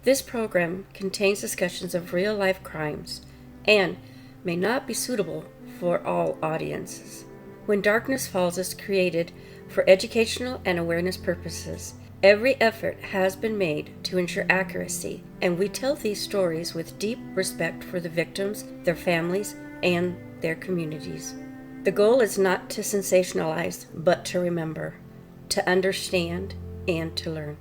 This program contains discussions of real-life crimes and may not be suitable for all audiences. When Darkness Falls is created for educational and awareness purposes, every effort has been made to ensure accuracy, and we tell these stories with deep respect for the victims, their families, and their communities. The goal is not to sensationalize, but to remember, to understand, and to learn.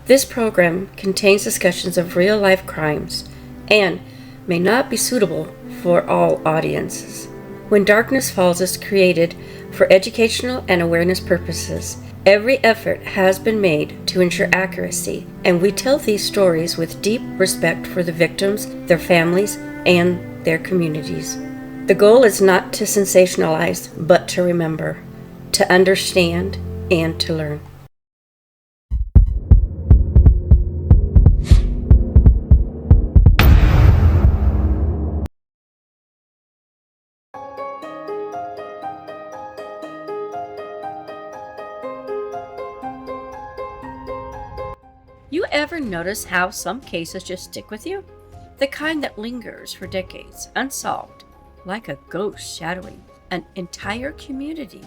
This program contains discussions of real-life crimes and may not be suitable for all audiences. When Darkness Falls is created for educational and awareness purposes, every effort has been made to ensure accuracy, and we tell these stories with deep respect for the victims, their families, and their communities. The goal is not to sensationalize, but to remember, to understand, and to learn. You ever notice how some cases just stick with you? The kind that lingers for decades, unsolved, like a ghost shadowing an entire community.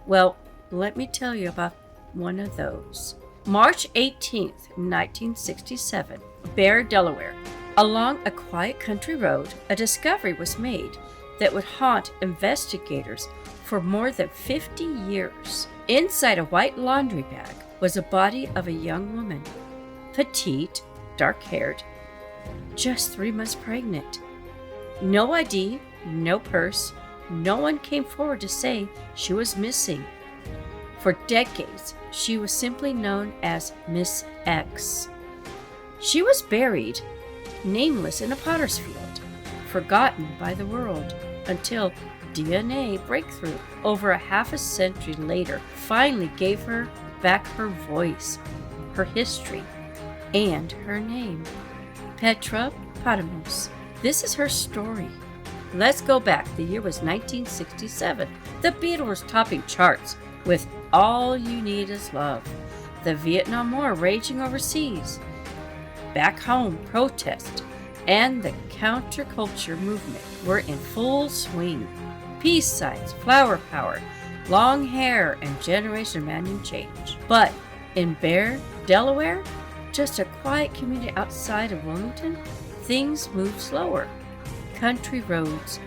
Well, let me tell you about one of those. March 18th, 1967, Bear, Delaware. Along a quiet country road, a discovery was made that would haunt investigators for more than 50 years. Inside a white laundry bag was the body of a young woman. Petite, dark-haired, just 3 months pregnant. No ID, no purse, no one came forward to say she was missing. For decades, she was simply known as Miss X. She was buried, nameless in a potter's field, forgotten by the world, until DNA breakthrough over a half a century later finally gave her back her voice, her history, and her name. Patra Patmios. This is her story. Let's go back. The year was 1967. The Beatles were topping charts with All You Need Is Love. The Vietnam War raging overseas. Back home, protest and the counterculture movement were in full swing. Peace signs, flower power, long hair, and generation demanding change. But in Bear, Delaware, just a quiet community outside of Wilmington, things moved slower. Country roads,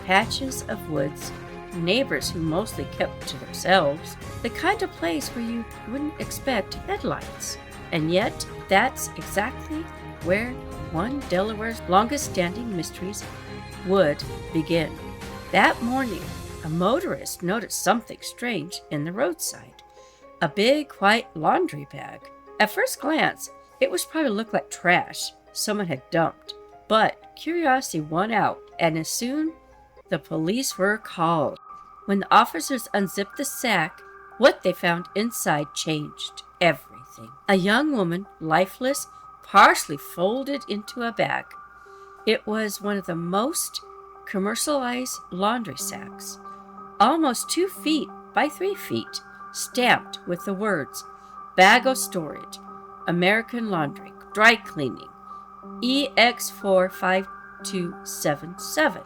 patches of woods, neighbors who mostly kept to themselves, the kind of place where you wouldn't expect headlights. And yet, that's exactly where one Delaware's longest-standing mysteries would begin. That morning, a motorist noticed something strange in the roadside. A big white laundry bag. At first glance, it was probably looked like trash someone had dumped. But curiosity won out, and soon the police were called. When the officers unzipped the sack, what they found inside changed everything. A young woman, lifeless, partially folded into a bag. It was one of the most commercialized laundry sacks, almost 2 feet by 3 feet, stamped with the words, "Bag of Storage, American Laundry, Dry Cleaning, EX45277.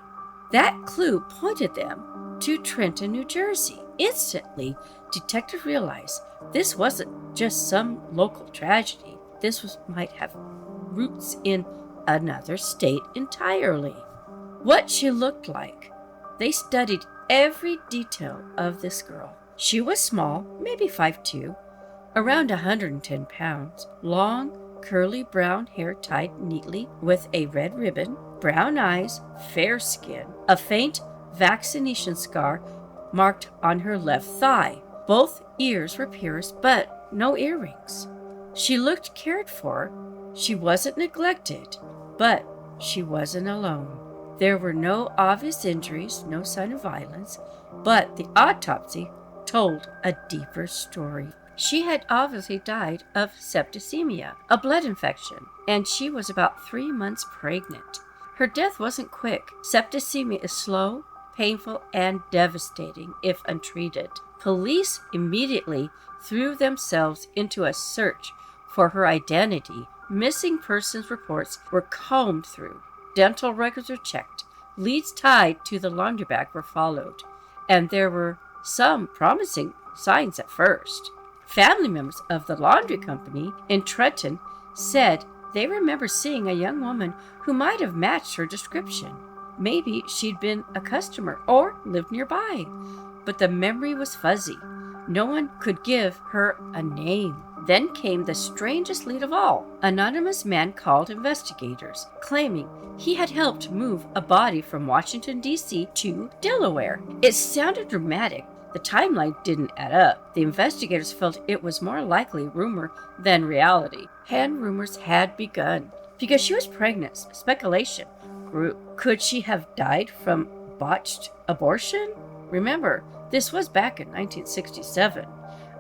That clue pointed them to Trenton, New Jersey. Instantly, detectives realized this wasn't just some local tragedy. This might have roots in another state entirely. What she looked like. They studied every detail of this girl. She was small, maybe 5'2", around 110 pounds, long, curly brown hair tied neatly with a red ribbon, brown eyes, fair skin, a faint vaccination scar marked on her left thigh. Both ears were pierced, but no earrings. She looked cared for. She wasn't neglected, but she wasn't alone. There were no obvious injuries, no sign of violence, but the autopsy told a deeper story. She had obviously died of septicemia, a blood infection, and she was about 3 months pregnant. Her death wasn't quick. Septicemia is slow, painful, and devastating if untreated. Police immediately threw themselves into a search for her identity. Missing persons reports were combed through. Dental records were checked. Leads tied to the laundry bag were followed. And there were some promising signs at first. Family members of the laundry company in Trenton said they remember seeing a young woman who might have matched her description. Maybe she'd been a customer or lived nearby. But the memory was fuzzy. No one could give her a name. Then came the strangest lead of all. An anonymous man called investigators, claiming he had helped move a body from Washington, D.C. to Delaware. It sounded dramatic. The timeline didn't add up. The investigators felt it was more likely rumor than reality. And rumors had begun. Because she was pregnant, speculation grew. Could she have died from botched abortion? Remember, this was back in 1967.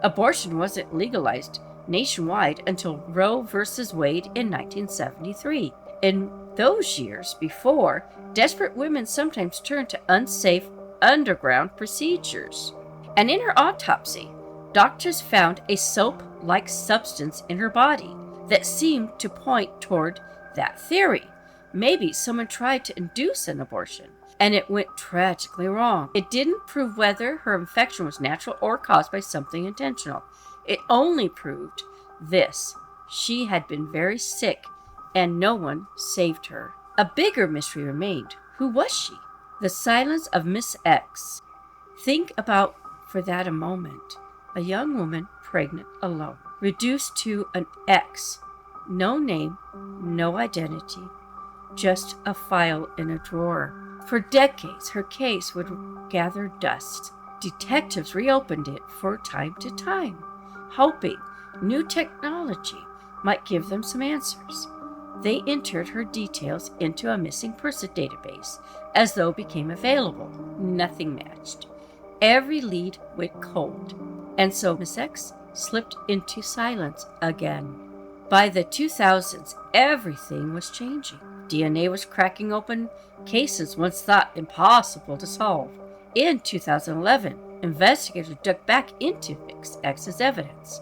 Abortion wasn't legalized nationwide until Roe v. Wade in 1973. In those years before, desperate women sometimes turned to unsafe underground procedures. And in her autopsy, doctors found a soap-like substance in her body that seemed to point toward that theory. Maybe someone tried to induce an abortion, and it went tragically wrong. It didn't prove whether her infection was natural or caused by something intentional. It only proved this: she had been very sick, and no one saved her. A bigger mystery remained. Who was she? The silence of Miss X. Think about for that a moment. A young woman, pregnant, alone, reduced to an X. No name, no identity, just a file in a drawer. For decades, her case would gather dust. Detectives reopened it from time to time, hoping new technology might give them some answers. They entered her details into a missing person database as though became available. Nothing matched. Every lead went cold, and so Miss X slipped into silence again. By the 2000s, everything was changing. DNA was cracking open cases once thought impossible to solve. In 2011, investigators dug back into Miss X's evidence.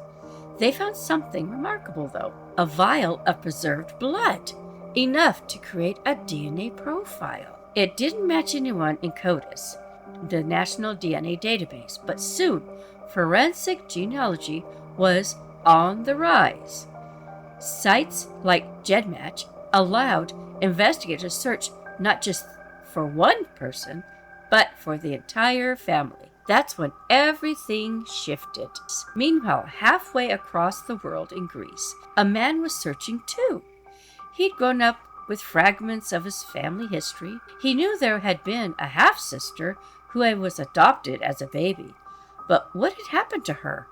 They found something remarkable, though: a vial of preserved blood, enough to create a DNA profile. It didn't match anyone in CODIS, the National DNA Database, but soon forensic genealogy was on the rise. Sites like GEDmatch allowed investigators to search not just for one person, but for the entire family. That's when everything shifted. Meanwhile, halfway across the world in Greece, a man was searching too. He'd grown up with fragments of his family history. He knew there had been a half-sister who was adopted as a baby. But what had happened to her?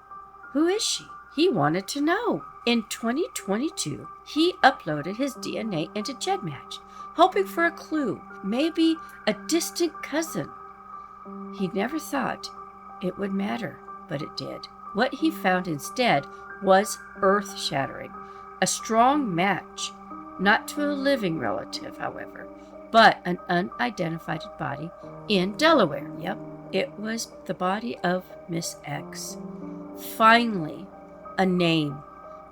Who is she? He wanted to know. In 2022, he uploaded his DNA into GEDmatch, hoping for a clue, maybe a distant cousin. He never thought it would matter, but it did. What he found instead was earth-shattering. A strong match, not to a living relative, however, but an unidentified body in Delaware. Yep, it was the body of Miss X. Finally, a name.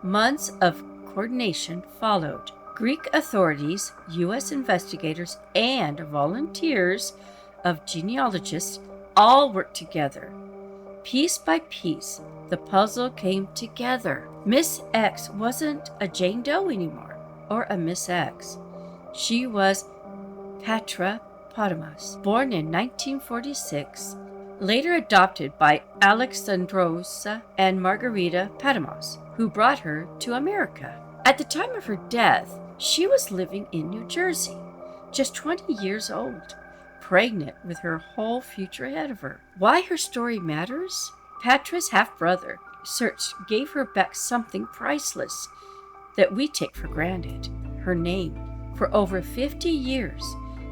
Months of coordination followed. Greek authorities, U.S. investigators, and volunteers of genealogists all worked together. Piece by piece, the puzzle came together. Miss X wasn't a Jane Doe anymore, or a Miss X. She was Patra Patmios, born in 1946, later adopted by Alexandros and Margarita Patmios, who brought her to America. At the time of her death, she was living in New Jersey, just 20 years old, pregnant with her whole future ahead of her. Why her story matters? Patra's half-brother search gave her back something priceless that we take for granted: her name. For over 50 years,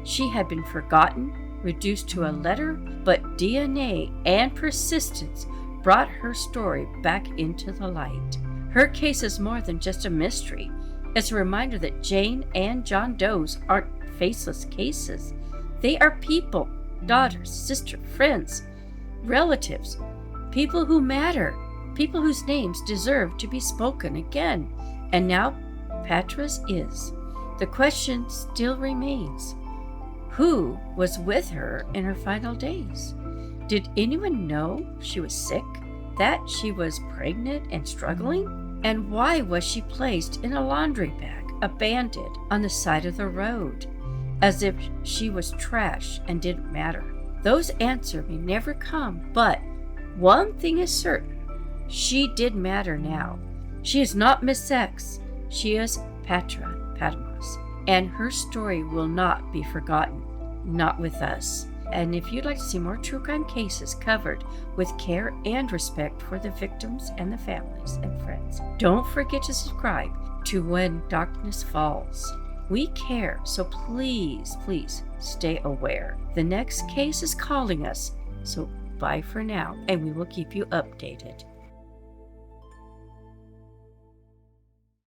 she had been forgotten, reduced to a letter, but DNA and persistence brought her story back into the light. Her case is more than just a mystery. It's a reminder that Jane and John Doe's aren't faceless cases. They are people daughters, sister, friends, relatives, people who matter, people whose names deserve to be spoken again. And now Patra's is. The question still remains: who was with her in her final days? Did anyone know she was sick, that she was pregnant and struggling? And why was she placed in a laundry bag, abandoned on the side of the road, as if she was trash and didn't matter? Those answers may never come, but one thing is certain: she did matter now. She is not Miss X. She is Patra, Patmos, and her story will not be forgotten, not with us. And if you'd like to see more true crime cases covered with care and respect for the victims and the families and friends, don't forget to subscribe to When Darkness Falls. We care, so please, please stay aware. The next case is calling us, so bye for now, and we will keep you updated.